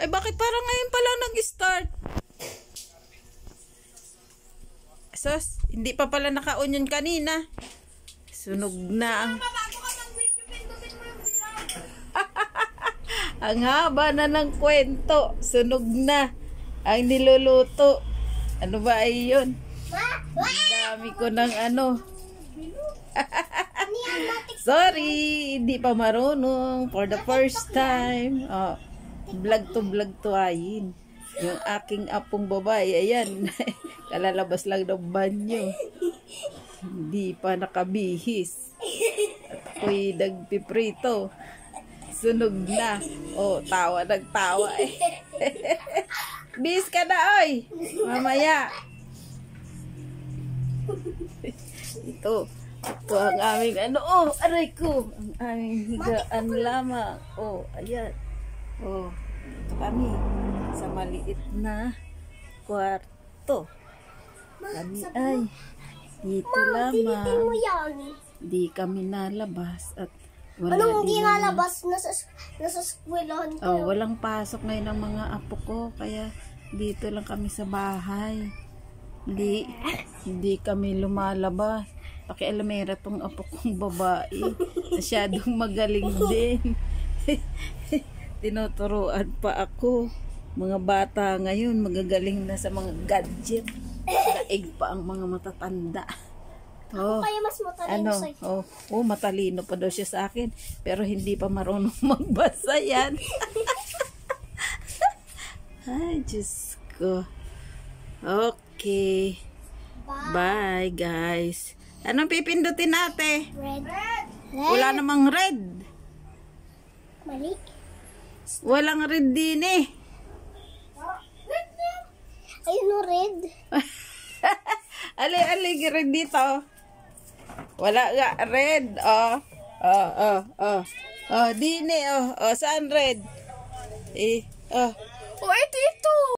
Ay, bakit parang ngayon pa lang nag-start? Sos, hindi pa pala naka-on yun kanina. Sunog na ang... Ang haba na ng kwento. Sunog na ang niluluto. Ano ba ay yun? Ang dami ko ng ano. Sorry, hindi pa marunong. For the first time. Oh, vlog to ayin. Yung aking apong babae, ayan. Kalalabas lang ng banyo. Hindi pa nakabihis. At ako'y nagpiprito. Sunog na. Oh, nagtawa eh. Bis ka na, oy. Mamaya. Ito ang aming ano. Oh, aray ko. Ang aming higaan lamang. Oh, ayan. Oh, ito kami. Sa maliit na kwarto. Kami ay dito lamang. Di kami nalabas at wala. Anong hindi nalabas? Nasa eskwelahan ko. Oh, walang pasok ngayon ng mga apo ko, kaya dito lang kami sa bahay. Hindi kami lumalabas. Pakialamera tong apo kong babae. Masyadong magaling din. Tinuturuan pa ako. Mga bata ngayon magagaling na sa mga gadget. Daig pa ang mga matatanda. Oh, Kaya mas matalino sa'yo. Matalino pa daw siya sa akin. Pero hindi pa marunong magbasa yan. Ay, Diyos ko. Okay. Bye, guys. Anong pipindutin ate? Red. Wala namang red. Mali. Walang red din eh. Ayun o, red. Ali, red dito. Wala nga, red. Dine, saan red? Oh, ito.